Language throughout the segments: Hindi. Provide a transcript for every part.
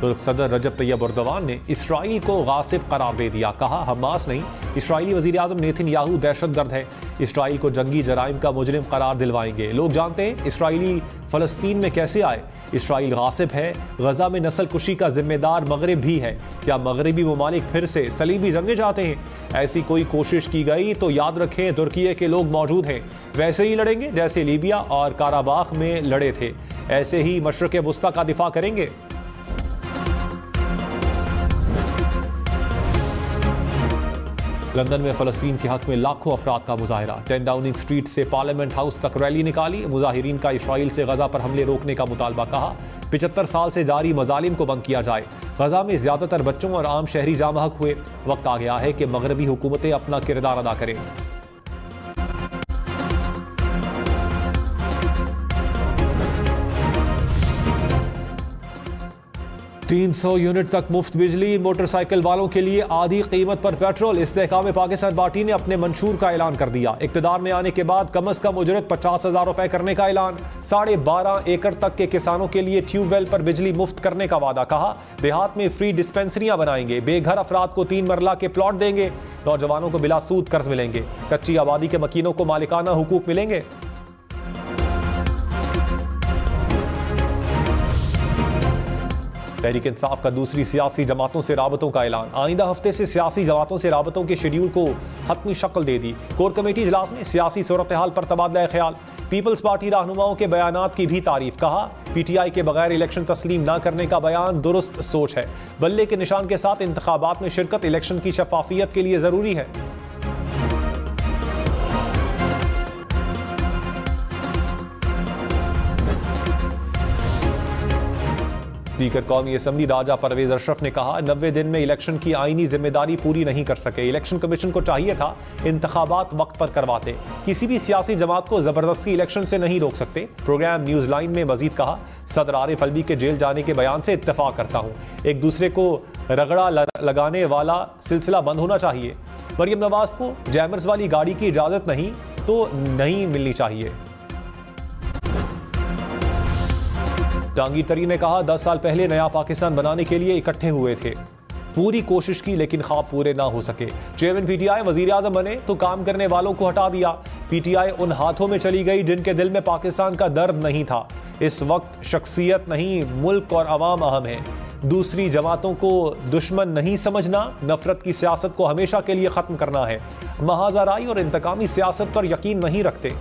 तुर्क सदर रजब तैयब एर्दोगान ने इसराइल को गासिब करार दे दिया। कहा, हमास नहीं, इसराइली वज़ीर आज़म नेतन्याहू दहशतगर्द है। इसराइल को जंगी जराइम का मुजरिम करार दिलवाएंगे। लोग जानते हैं इसराइली फ़लस्तीन में कैसे आए। इसराइल गासिब है। गजा में नस्ल कुशी का जिम्मेदार मगरब भी है। क्या मगरबी ममालिक फिर से सलीबी जंगें चाहते हैं? ऐसी कोई कोशिश की गई तो याद रखें तुर्किये के लोग मौजूद हैं। वैसे ही लड़ेंगे जैसे लीबिया और काराबाख में लड़े थे। ऐसे ही मशरक़ वुस्ता का दिफा करेंगे। लंदन में फ़लस्तीन के हक में लाखों अफराद का मुजाहरा। 10 डाउनिंग स्ट्रीट से पार्लियामेंट हाउस तक रैली निकाली। मुजाहिरीन का इसराइल से गजा पर हमले रोकने का मुतालबा। कहा, 75 साल से जारी मजालिम को बंद किया जाए। गजा में ज्यादातर बच्चों और आम शहरी जामहक हुए। वक्त आ गया है कि मगरबी हुकूमतें अपना किरदार अदा करें। 300 यूनिट तक मुफ्त बिजली, मोटरसाइकिल वालों के लिए आधी कीमत पर पेट्रोल। इस्तेहकाम पाकिस्तान पार्टी ने अपने मंशूर का ऐलान कर दिया। इक्तदार में आने के बाद कम अज कम उजरत 50,000 रुपए करने का ऐलान। 12.5 एकड़ तक के किसानों के लिए ट्यूबवेल पर बिजली मुफ्त करने का वादा। कहा, देहात में फ्री डिस्पेंसरियां बनाएंगे। बेघर अफराद को 3 मरला के प्लॉट देंगे। नौजवानों को बिला सूद कर्ज मिलेंगे। कच्ची आबादी के मकीनों को मालिकाना हुकूक मिलेंगे। तहरीक इंसाफ का दूसरी सियासी जमातों से राबतों का ऐलान। आइंदा हफ्ते से सियासी जमातों से राबतों के शेड्यूल को हतमी शक्ल दे दी। कोर कमेटी इजलास में सियासी सूरत हाल पर तबादला ख्याल। पीपल्स पार्टी रहनुमाओं के बयानात की भी तारीफ। कहा, PTI के बगैर इलेक्शन तस्लीम न करने का बयान दुरुस्त सोच है। बल्ले के निशान के साथ इंतखाबात में शिरकत इलेक्शन की शफाफियत के लिए जरूरी है। स्पीकर कौमी असम्बली राजा परवेज अशरफ ने कहा, 90 दिन में इलेक्शन की आईनी जिम्मेदारी पूरी नहीं कर सके। इलेक्शन कमीशन को चाहिए था इंतखाबात वक्त पर करवाते। किसी भी सियासी जमात को जबरदस्ती इलेक्शन से नहीं रोक सकते। प्रोग्राम न्यूज लाइन में मजीद कहा, सदर आरिफ अलवी के जेल जाने के बयान से इत्तेफाक करता हूँ। एक दूसरे को रगड़ा लगाने वाला सिलसिला बंद होना चाहिए। मरियम नवाज को जैमर्स वाली गाड़ी की इजाजत नहीं तो नहीं मिलनी चाहिए। जहांगीर तरीन ने कहा, 10 साल पहले नया पाकिस्तान बनाने के लिए इकट्ठे हुए थे। पूरी कोशिश की लेकिन ख्वाब पूरे ना हो सके। चेयरमैन PTI वजीर आजम बने तो काम करने वालों को हटा दिया। PTI उन हाथों में चली गई जिनके दिल में पाकिस्तान का दर्द नहीं था। इस वक्त शख्सियत नहीं, मुल्क और अवाम अहम है। दूसरी जमातों को दुश्मन नहीं समझना, नफरत की सियासत को हमेशा के लिए खत्म करना है। महाजराई और इंतकामी सियासत पर यकीन नहीं रखते।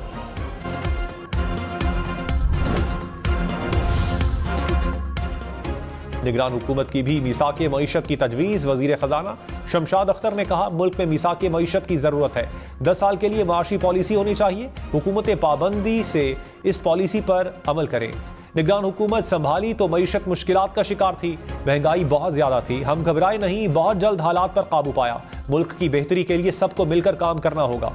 निगरान हुकूमत की भी मीसाके मईशत की तजवीज़। वजीर खजाना शमशाद अख्तर ने कहा, मुल्क में मीसाके मईशत की ज़रूरत है। 10 साल के लिए माशी पॉलिसी होनी चाहिए। हुकूमतें पाबंदी से इस पॉलिसी पर अमल करें। निगरान हुकूमत संभाली तो मईशत मुश्किलात का शिकार थी। महंगाई बहुत ज़्यादा थी। हम घबराए नहीं, बहुत जल्द हालात पर काबू पाया। मुल्क की बेहतरी के लिए सबको मिलकर काम करना होगा।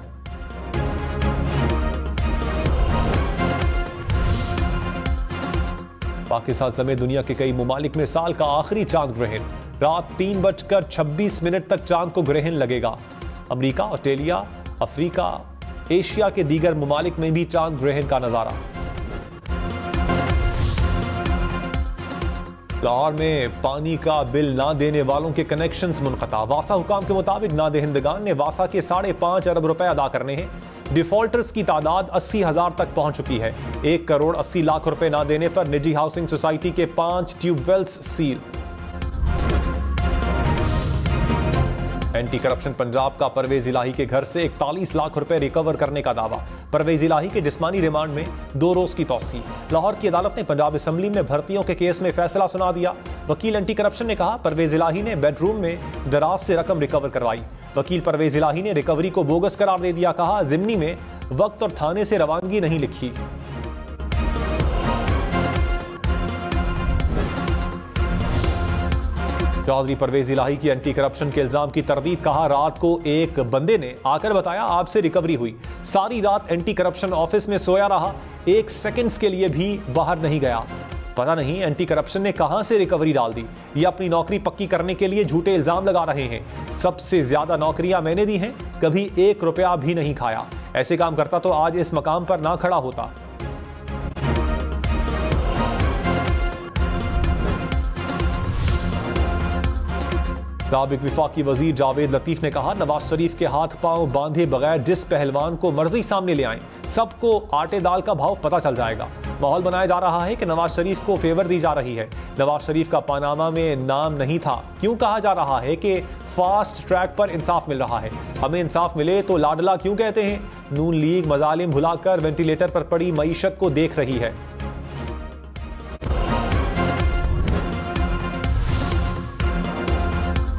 पाकिस्तान समेत दुनिया के कई मुमालिक में साल का आखिरी चांद ग्रहण। रात 3:26 तक चांद को ग्रहण लगेगा। अमेरिका, ऑस्ट्रेलिया, अफ्रीका, एशिया के दीगर मुमालिक में भी चांद ग्रहण का नजारा। लाहौर में पानी का बिल ना देने वालों के कनेक्शंस मुनक़ता। वासा हुकाम के मुताबिक नादहिंदगान ने वासा के 5.5 अरब रुपए अदा करने हैं। डिफॉल्टर्स की तादाद 80,000 तक पहुंच चुकी है। 1 करोड़ 80 लाख रुपए ना देने पर निजी हाउसिंग सोसाइटी के 5 tube wells seal. Anti corruption Punjab का परवेज इलाही के घर से 41 लाख रुपए रिकवर करने का दावा। परवेज इलाही के जिस्मानी रिमांड में 2 रोज की तौसी। लाहौर की अदालत ने पंजाब असेंबली में भर्तियों के केस में फैसला सुना दिया। वकील एंटी करप्शन ने कहा, परवेज इलाही ने बेडरूम में दराज से रकम रिकवर करवाई। वकील परवेज इलाही ने रिकवरी को बोगस करार दे दिया। कहा, जिमनी में वक्त और थाने से रवानगी नहीं लिखी। चौधरी परवेज इलाही की एंटी करप्शन के इल्जाम की तरदीद। कहा, रात को एक बंदे ने आकर बताया आपसे रिकवरी हुई। सारी रात एंटी करप्शन ऑफिस में सोया रहा, 1 सेकंड्स के लिए भी बाहर नहीं गया। पता नहीं एंटी करप्शन ने कहां से रिकवरी डाल दी। ये अपनी नौकरी पक्की करने के लिए झूठे इल्जाम लगा रहे हैं। सबसे ज्यादा नौकरियां मैंने दी हैं, कभी 1 रुपया भी नहीं खाया। ऐसे काम करता तो आज इस मकाम पर ना खड़ा होता। साबिक वफाकी वजीर जावेद लतीफ ने कहा, नवाज शरीफ के हाथ पांव बांधे बगैर जिस पहलवान को मर्जी सामने ले आए सबको आटे दाल का भाव पता चल जाएगा। माहौल बनाया जा रहा है कि नवाज शरीफ को फेवर दी जा रही है। नवाज शरीफ का पानामा में नाम नहीं था। क्यों कहा जा रहा है कि फास्ट ट्रैक पर इंसाफ मिल रहा है? हमें इंसाफ मिले तो लाडला क्यों कहते हैं? नून लीग मजालिम भुलाकर वेंटिलेटर पर पड़ी मईशत को देख रही है।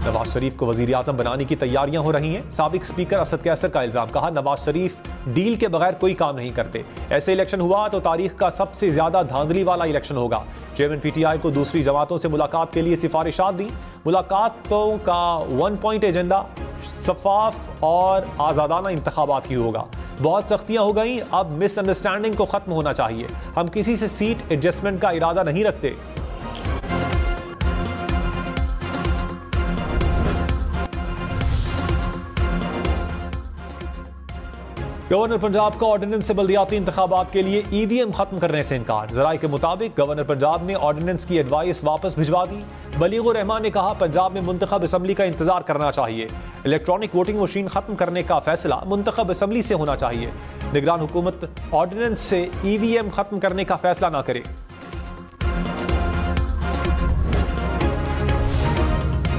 नवाज शरीफ को वजीर आजम बनाने की तैयारियां हो रही हैं। साबिक स्पीकर असद कैसर का इल्जाम, कहा नवाज शरीफ डील के बगैर कोई काम नहीं करते। ऐसे इलेक्शन हुआ तो तारीख का सबसे ज्यादा धांधली वाला इलेक्शन होगा। चेयरमैन पीटीआई को दूसरी जमातों से मुलाकात के लिए सिफारिशात दी। मुलाकातों का 1 पॉइंट एजेंडा शफाफ और आजादाना इंतखाबात ही होगा। बहुत सख्तियां हो गई, अब मिसअंडरस्टैंडिंग को खत्म होना चाहिए। हम किसी से सीट एडजस्टमेंट का इरादा नहीं रखते। गवर्नर पंजाब का ऑर्डिनेंस से बल्दियाती इंतखाबात के लिए ईवीएम खत्म करने से इनकार। जराये के मुताबिक गवर्नर पंजाब ने ऑर्डिनेंस की एडवाइस वापस भिजवा दी। बलीगुर रहमान ने कहा, पंजाब में मुंतखब असम्बली का इंतजार करना चाहिए। इलेक्ट्रॉनिक वोटिंग मशीन खत्म करने का फैसला मुंतखब असम्बली से होना चाहिए। निगरान हुकूमत ऑर्डिनेंस से ईवीएम खत्म करने का फैसला ना करे।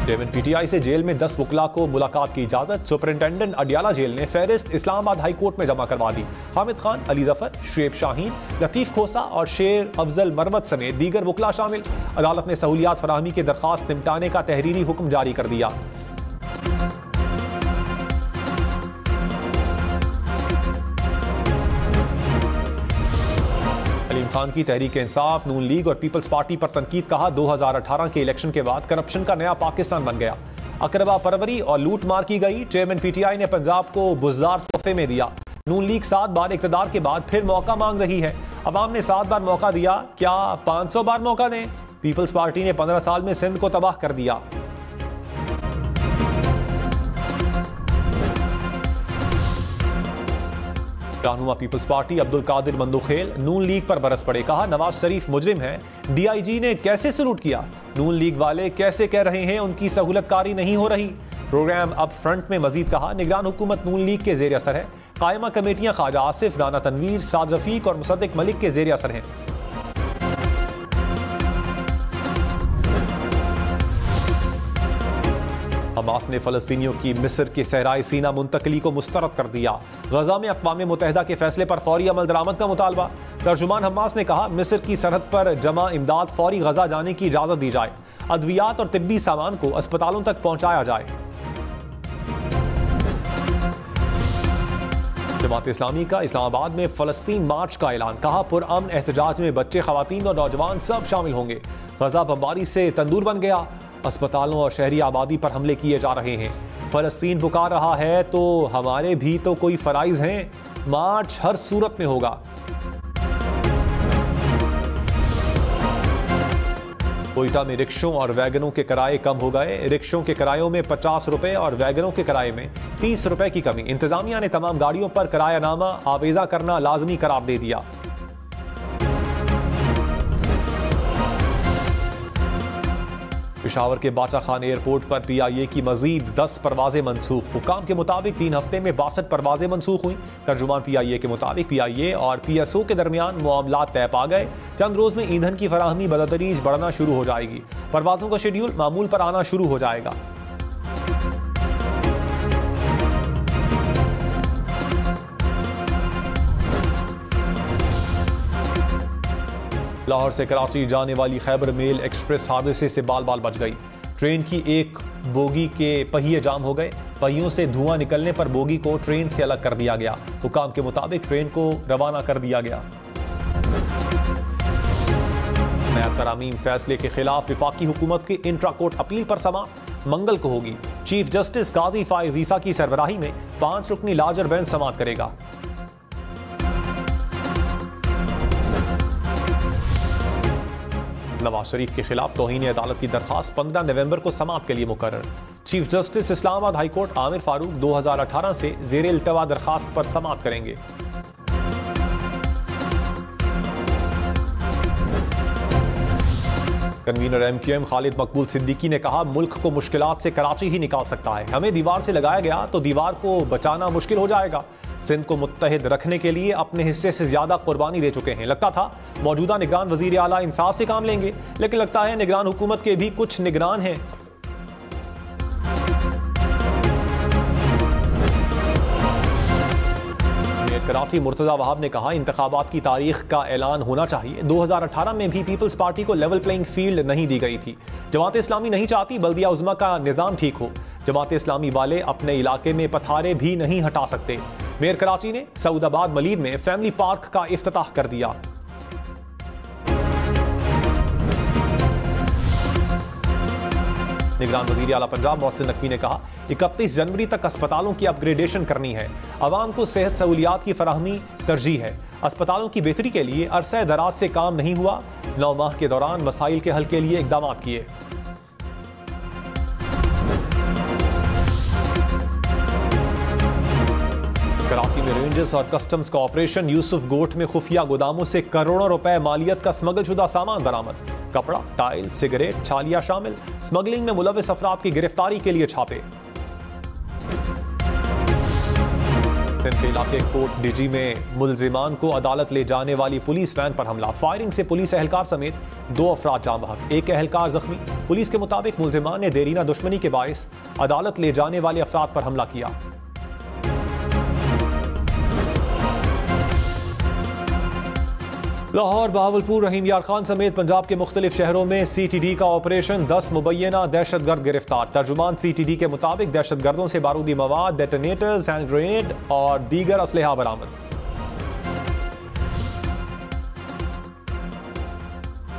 चेयरमैन पीटीआई से जेल में 10 वकला को मुलाकात की इजाजत। सुपरिंटेंडेंट अडियाला जेल ने फहरिस्त इस्लामाबाद हाई कोर्ट में जमा करवा दी। हामिद खान, अली जफर, शुएब शाहीन, लतीफ खोसा और शेर अफजल मरवत समेत दीगर वकला शामिल। अदालत ने सहूलियात फराहमी की दरखास्त निपटाने का तहरीरी हुक्म जारी कर दिया। खान की तहरीक इंसाफ, नून लीग और पीपल्स पार्टी पर तनकीद, कहा 2018 के इलेक्शन के बाद करप्शन का नया पाकिस्तान बन गया। अकरबा परवरी और लूट मार की गई। चेयरमैन पीटीआई ने पंजाब को बुज़दार तोहफे में दिया। नून लीग 7 बार इक़्तिदार के बाद फिर मौका मांग रही है। अवाम ने 7 बार मौका दिया, क्या 500 बार मौका दें? पीपल्स पार्टी ने 15 साल में सिंध को तबाह कर दिया। रहनुमा पीपल्स पार्टी अब्दुल कादिर मंदुखेल नून लीग पर बरस पड़े। कहा, नवाज शरीफ मुजरिम है। डीआईजी ने कैसे सलूट किया? नून लीग वाले कैसे कह रहे हैं उनकी सहूलतकारी नहीं हो रही? प्रोग्राम अब फ्रंट में मजीद कहा, निगरान हुकूमत नून लीग के जेर असर है। कायमा कमेटियां ख्वाजा आसिफ, राना तनवीर, साद रफीक और मुसद्दिक मलिक के जेर असर हैं। हमास ने फलस्तीनियों की मिस्र के सहराए सीना मुंतकली को मुस्तरद कर दिया। गजा में अक़वाम मुत्तहिदा के फैसले पर फौरी अमल दरामद का मुतालबा। तर्जुमान हमास ने कहा, मिस्र की सरहद पर जमा इमदाद फौरी गजा जाने की इजाज़त दी जाए। अद्वियात और तिब्बी सामान को अस्पतालों तक पहुंचाया जाए। जमात इस्लामी का इस्लामाबाद में फलस्तीन मार्च का ऐलान। कहा, पुरअमन एहतजाज में बच्चे, खवातीन और नौजवान सब शामिल होंगे। गजा बमबारी से तंदूर बन गया। अस्पतालों और शहरी आबादी पर हमले किए जा रहे हैं। फलस्तीन पुकार रहा है तो हमारे भी तो कोई फराइज हैं। मार्च हर सूरत में होगा। कोयटा में रिक्शों और वैगनों के किराए कम हो गए। रिक्शों के किरायों में 50 रुपए और वैगनों के किराए में 30 रुपए की कमी। इंतजामिया ने तमाम गाड़ियों पर किरायानामा आवेजा करना लाजमी करार दे दिया। पेशावर के बाचा खान एयरपोर्ट पर पीआईए की मजीद 10 परवाजें मनसूख। हुकाम के मुताबिक 3 हफ्ते में 62 परवाजें मनसूख हुई। तर्जुमान पीआईए के मुताबिक पीआईए और पीएसओ के दरमियान मामलात तय पा गए। चंद रोज में ईंधन की फराहमी बदतरीज बढ़ना शुरू हो जाएगी। परवाजों का शेड्यूल मामूल पर आना शुरू हो जाएगा। लाहौर से कराची जाने वाली खैबर मेल एक्सप्रेस हादसे से बाल बाल बच गई। ट्रेन की एक बोगी के पहिए जाम हो गए। पहियों से धुआं निकलने पर बोगी को ट्रेन से अलग कर दिया गया। हुकाम के मुताबिक ट्रेन को रवाना कर दिया गया। नया तरामीम फैसले के खिलाफ विफाकी हुकूमत की इंट्रा कोर्ट अपील पर समाअत मंगल को होगी। चीफ जस्टिस गाजी फाइज ईसा की सरबराही में 5 रुकनी लार्जर बेंच समाअत करेगा। नवाज शरीफ के खिलाफ तौहीन अदालत की दरखास्त 15 नवंबर को समाअत के लिए मुकर्रर। Chief justice Islamabad high court Aamir Farooq 2018 से जेर इल्तवा दरखास्त पर समाअत करेंगे। कन्वीनर MQM खालिद मकबूल सिद्दीकी ने कहा, मुल्क को मुश्किलात से कराची ही निकाल सकता है। हमें दीवार से लगाया गया तो दीवार को बचाना मुश्किल हो जाएगा। सिंध को मुत्तहिद रखने के लिए अपने हिस्से से ज्यादा कुर्बानी दे चुके हैं। लगता था मौजूदा निगरान वजीर आला इंसाफ से काम लेंगे, लेकिन लगता है निगरान हुकूमत के भी कुछ निगरान हैं। कराची मुर्तजा वहाब ने कहा, इंतखाबात की तारीख का ऐलान होना चाहिए। 2018 में भी पीपल्स पार्टी को लेवल प्लेइंग फील्ड नहीं दी गई थी। जमात इस्लामी नहीं चाहती बल्दिया उज़्मा का निज़ाम ठीक हो। जमात इस्लामी वाले अपने इलाके में पथारे भी नहीं हटा सकते। मेयर कराची ने सऊदाबाद मलीर में फैमिली पार्क का इफ्तिताह कर दिया। निगरान वजीर आला पंजाब मोहसिन नकवी ने कहा, 31 जनवरी तक अस्पतालों की अपग्रेडेशन करनी है। अवाम को सेहत सहूलियात की फराहमी तरजीह है। अस्पतालों की बेहतरी के लिए अरसे दराज से काम नहीं हुआ। 9 माह के दौरान मसाइल के हल के लिए इकदाम किए। कराची में रेंजर्स और कस्टम्स का ऑपरेशन। यूसुफ गोट में खुफिया गोदामों से करोड़ों रुपए मालियत का स्मगलशुदा सामान बरामद। कपड़ा, टाइल, सिगरेट, छालिया शामिल। स्मगलिंग में मुलविस अफराद की गिरफ्तारी के लिए छापे। सिंध के इलाके कोट डीजी में मुलजिमान को अदालत ले जाने वाली पुलिस वैन पर हमला। फायरिंग से पुलिस एहलकार समेत 2 अफराद जाँ बहक, 1 एहलकार जख्मी। पुलिस के मुताबिक मुलजिमान ने देरीना दुश्मनी के बायस अदालत ले जाने वाले अफराद पर हमला किया। लाहौर, बहावलपुर, रहीम यार खान समेत पंजाब के मुख्तलिफ शहरों में CTD का ऑपरेशन। 10 मुबैना दहशतगर्द गिरफ्तार। तर्जुमान CTD के मुताबिक दहशतगर्दों से बारूदी मवाद, डेटोनेटर्स, हैंड ग्रेनेड और दीगर असलहा बरामद।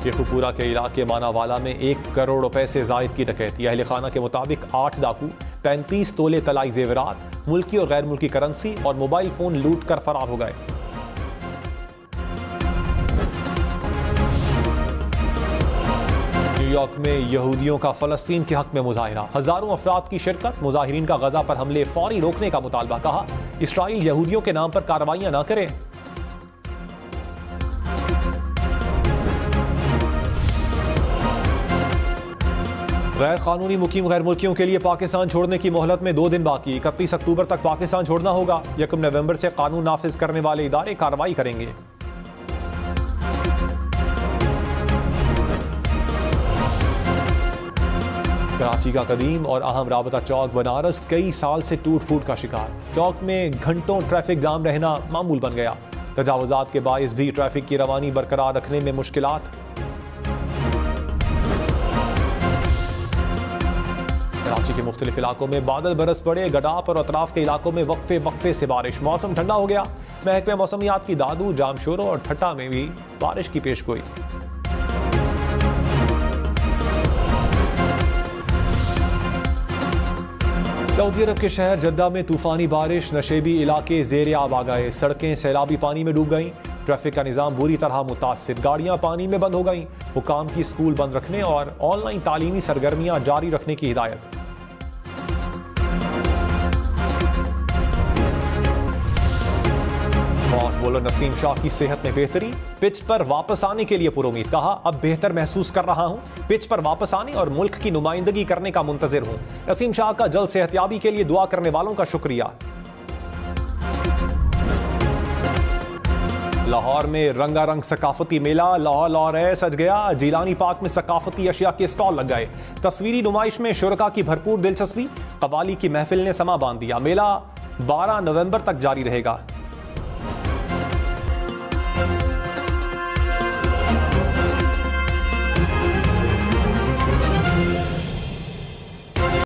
शेखुपुरा के इलाके मानावाला में 1 करोड़ रुपए से जायद की डकैती। अहले खाना के मुताबिक 8 डाकू 35 तोले तलाई जेवरात, मुल्की और गैर मुल्की करेंसी और मोबाइल फोन लूट कर फरार हो गए। न्यूयॉर्क में यहूदियों का फलस्तीन के हक में मुजाहिरा। हजारों अफराद की शिरकत। मुजाहिरीन का गजा पर हमले फौरी रोकने का मुतालबा। कहा, इस्राईल यहूदियों के नाम पर कार्रवाइयां न करे। गैर कानूनी मुकीम गैर मुल्कियों के लिए पाकिस्तान छोड़ने की मोहलत में 2 दिन बाकी। 31 अक्टूबर तक पाकिस्तान छोड़ना होगा। 1 नवंबर से कानून नाफिज करने वाले इदारे कार्रवाई करेंगे। कराची का कदीम और अहम राबता चौक बनारस कई साल से टूट फूट का शिकार। चौक में घंटों ट्रैफिक जाम रहना मामूल बन गया। तजावुजात के बायस भी ट्रैफिक की रवानी बरकरार रखने में मुश्किलात। कराची के मुख्तलिफ इलाकों में बादल बरस पड़े। गडाप और अतराफ के इलाकों में वक्फे से बारिश। मौसम ठंडा हो गया। महकमे मौसमियात की दादू, जामशोरो और ठट्टा में भी बारिश की पेशगोई। सऊदी अरब के शहर जद्दा में तूफानी बारिश। नशेबी इलाके ज़ेरे आब आ गए। सड़कें सैलाबी पानी में डूब गईं। ट्रैफिक का निज़ाम बुरी तरह मुतासिर। गाड़ियां पानी में बंद हो गईं। हुकाम की स्कूल बंद रखने और ऑनलाइन तालीमी सरगर्मियां जारी रखने की हिदायत। फास्ट बॉलर नसीम शाह की सेहत में बेहतरी। पिच पर वापस आने के लिए पुरुमीद। कहा, अब बेहतर महसूस कर रहा हूं। पिच पर वापस आने और मुल्क की नुमाइंदगी करने का मुंतजिर हूं। नसीम शाह का जल्द सेहतयाबी के लिए दुआ करने वालों का शुक्रिया। लाहौर में रंगारंग सकाफती मेला। लाहौर सज गया। जीलानी पार्क में सकाफती अशिया के स्टॉल लग गए। तस्वीरी नुमाइश में शुरका की भरपूर दिलचस्पी। कवाली की महफिल ने समा बांध दिया। मेला 12 नवंबर तक जारी रहेगा।